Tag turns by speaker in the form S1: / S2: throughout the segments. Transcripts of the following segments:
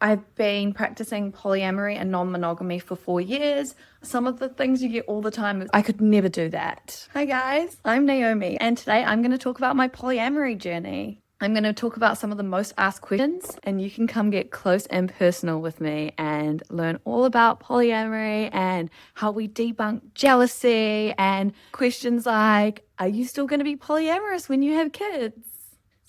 S1: I've been practicing polyamory and non-monogamy for 4 years. Some of the things you get all the time is I could never do that. Hi guys, I'm Naomi, and today I'm going to talk about my polyamory journey. I'm going to talk about some of the most asked questions, and you can come get close and personal with me and learn all about polyamory and how we debunk jealousy and questions like, are you still going to be polyamorous when you have kids?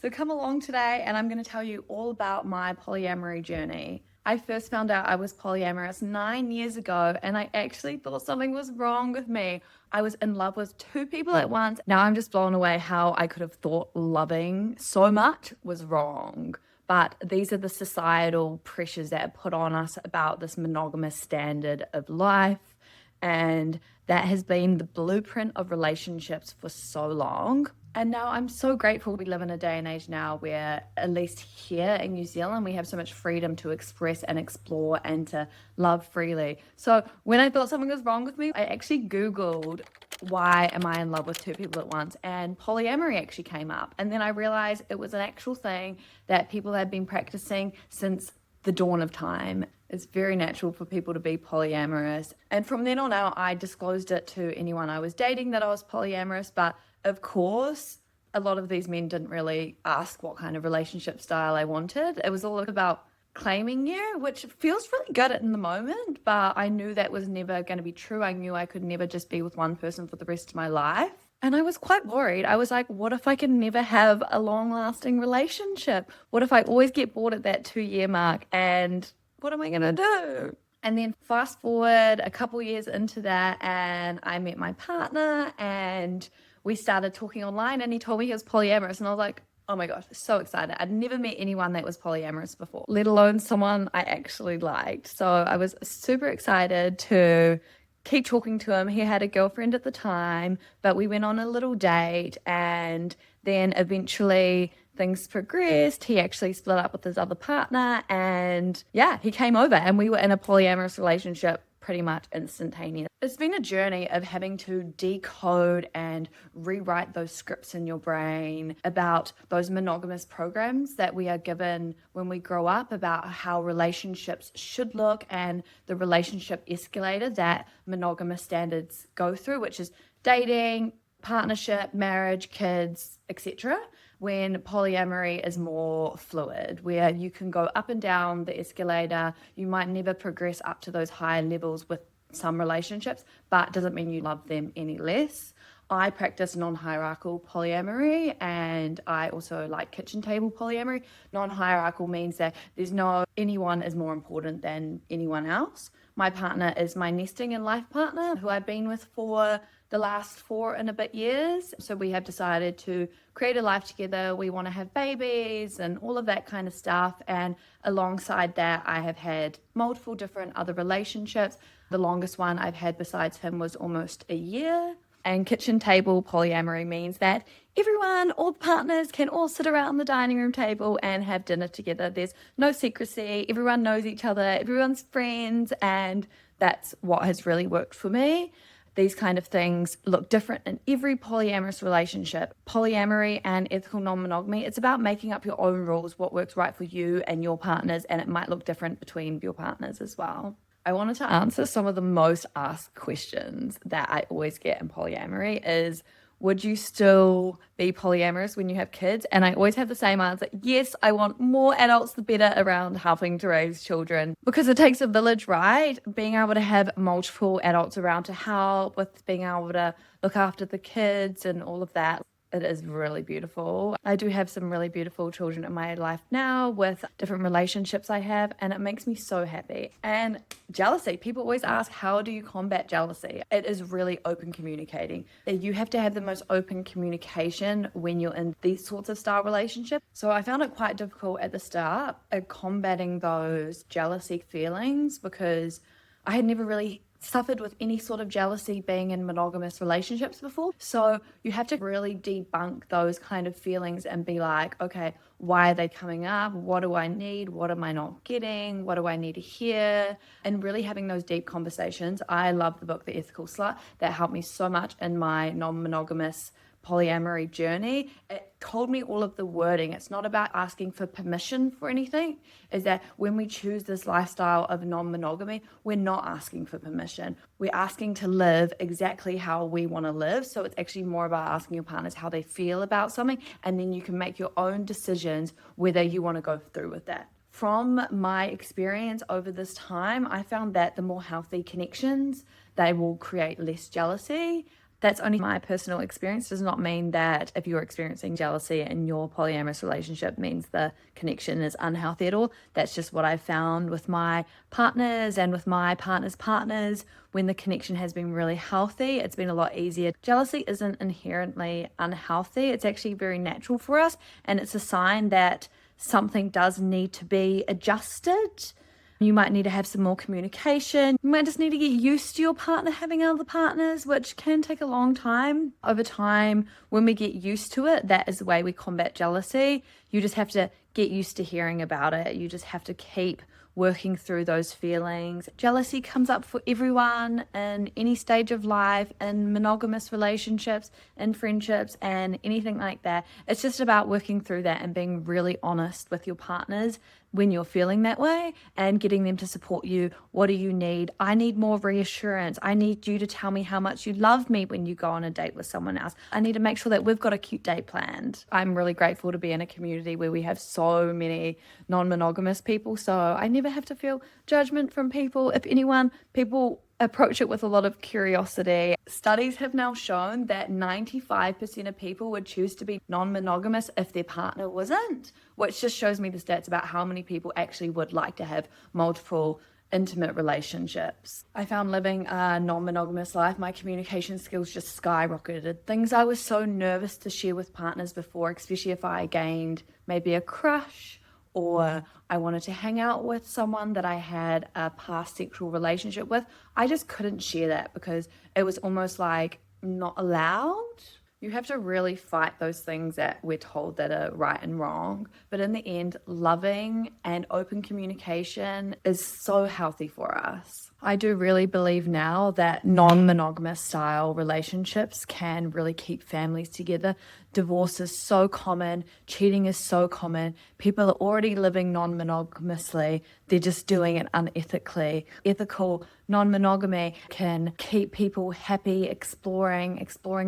S1: So come along today and I'm going to tell you all about my polyamory journey. I first found out I was polyamorous 9 years ago and I actually thought something was wrong with me. I was in love with two people at once. Now I'm just blown away how I could have thought loving so much was wrong. But these are the societal pressures that are put on us about this monogamous standard of life. And that has been the blueprint of relationships for so long. And now I'm so grateful we live in a day and age now where, at least here in New Zealand, we have so much freedom to express and explore and to love freely. So when I thought something was wrong with me, I actually Googled, why am I in love with two people at once? And polyamory actually came up. And then I realized it was an actual thing that people had been practicing since the dawn of time. It's very natural for people to be polyamorous. And from then on out, I disclosed it to anyone I was dating that I was polyamorous. But of course, a lot of these men didn't really ask what kind of relationship style I wanted. It was all about claiming you, which feels really good in the moment, but I knew that was never going to be true. I knew I could never just be with one person for the rest of my life. And I was quite worried. I was like, what if I can never have a long-lasting relationship? What if I always get bored at that 2-year mark? And what am I going to do? And then fast forward a couple years into that, and I met my partner, and we started talking online, and he told me he was polyamorous. And I was like, oh my gosh, so excited. I'd never met anyone that was polyamorous before, let alone someone I actually liked. So I was super excited to keep talking to him. He had a girlfriend at the time, but we went on a little date, and then eventually things progressed. He actually split up with his other partner, and yeah, he came over and we were in a polyamorous relationship pretty much instantaneous. It's been a journey of having to decode and rewrite those scripts in your brain about those monogamous programs that we are given when we grow up about how relationships should look and the relationship escalator that monogamous standards go through, which is dating, partnership, marriage, kids, etc., when polyamory is more fluid, where you can go up and down the escalator. You might never progress up to those higher levels with some relationships, but doesn't mean you love them any less. I practice non-hierarchical polyamory, and I also like kitchen table polyamory. Non-hierarchical means that there's no anyone is more important than anyone else. My partner is my nesting and life partner, who I've been with for the last 4 and a bit years. So we have decided to create a life together. We want to have babies and all of that kind of stuff. And alongside that, I have had multiple different other relationships. The longest one I've had besides him was almost a year. And kitchen table polyamory means that everyone, all the partners can all sit around the dining room table and have dinner together. There's no secrecy. Everyone knows each other. Everyone's friends. And that's what has really worked for me. These kind of things look different in every polyamorous relationship. Polyamory and ethical non-monogamy, it's about making up your own rules, what works right for you and your partners, and it might look different between your partners as well. I wanted to answer some of the most asked questions that I always get in polyamory is, would you still be polyamorous when you have kids? And I always have the same answer. Yes, I want more adults, the better, around helping to raise children, because it takes a village, right? Being able to have multiple adults around to help with being able to look after the kids and all of that. It is really beautiful. I do have some really beautiful children in my life now with different relationships I have, and it makes me so happy. And jealousy, people always ask, how do you combat jealousy? It is really open communicating. You have to have the most open communication when you're in these sorts of style relationships. So I found it quite difficult at the start at combating those jealousy feelings, because I had never really suffered with any sort of jealousy being in monogamous relationships before. So you have to really debunk those kind of feelings and be like, okay, why are they coming up? What do I need? What am I not getting? What do I need to hear? And really having those deep conversations. I love the book, The Ethical Slut. That helped me so much in my non-monogamous polyamory journey, it told me all of the wording. It's not about asking for permission for anything. Is that when we choose this lifestyle of non-monogamy, we're not asking for permission. We're asking to live exactly how we want to live. So it's actually more about asking your partners how they feel about something, and then you can make your own decisions whether you want to go through with that. From my experience over this time, I found that the more healthy connections, they will create less jealousy. That's only my personal experience. Does not mean that if you're experiencing jealousy in your polyamorous relationship means the connection is unhealthy at all. That's just what I found with my partners and with my partner's partners. When the connection has been really healthy, it's been a lot easier. Jealousy isn't inherently unhealthy. It's actually very natural for us, and it's a sign that something does need to be adjusted. You might need to have some more communication. You might just need to get used to your partner having other partners, which can take a long time. Over time, when we get used to it, that is the way we combat jealousy. You just have to get used to hearing about it. You just have to keep working through those feelings. Jealousy comes up for everyone in any stage of life, in monogamous relationships, in friendships, and anything like that. It's just about working through that and being really honest with your partners when you're feeling that way and getting them to support you. What do you need? I need more reassurance. I need you to tell me how much you love me when you go on a date with someone else. I need to make sure that we've got a cute date planned. I'm really grateful to be in a community where we have so many non-monogamous people, so I never have to feel judgment from people. If anyone, people approach it with a lot of curiosity. Studies have now shown that 95% of people would choose to be non-monogamous if their partner wasn't, which just shows me the stats about how many people actually would like to have multiple intimate relationships. I found living a non-monogamous life, my communication skills just skyrocketed. Things I was so nervous to share with partners before, especially if I gained maybe a crush or I wanted to hang out with someone that I had a past sexual relationship with, I just couldn't share that because it was almost like not allowed. You have to really fight those things that we're told that are right and wrong. But in the end, loving and open communication is so healthy for us. I do really believe now that non-monogamous style relationships can really keep families together. Divorce is so common. Cheating is so common. People are already living non-monogamously. They're just doing it unethically. Ethical non-monogamy can keep people happy, exploring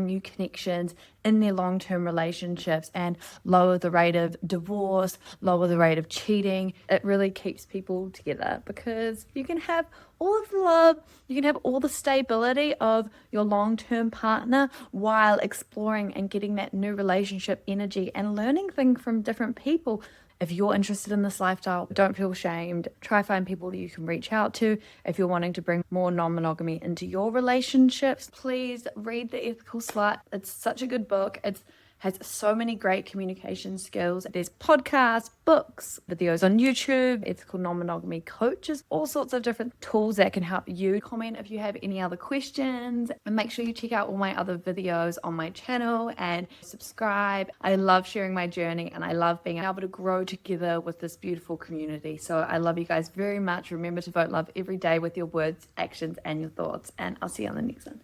S1: new connections in their long-term relationships and lower the rate of divorce, lower the rate of cheating. It really keeps people together because you can have all of the love, you can have all the stability of your long-term partner while exploring and getting that new relationship energy and learning things from different people. If you're interested in this lifestyle, don't feel ashamed. Try find people that you can reach out to. If you're wanting to bring more non-monogamy into your relationships, please read The Ethical Slut. It's such a good book. It has so many great communication skills. There's podcasts, books, videos on YouTube, ethical non-monogamy coaches, all sorts of different tools that can help you. Comment if you have any other questions, and make sure you check out all my other videos on my channel and subscribe. I love sharing my journey and I love being able to grow together with this beautiful community. So I love you guys very much. Remember to vote love every day with your words, actions, and your thoughts. And I'll see you on the next one.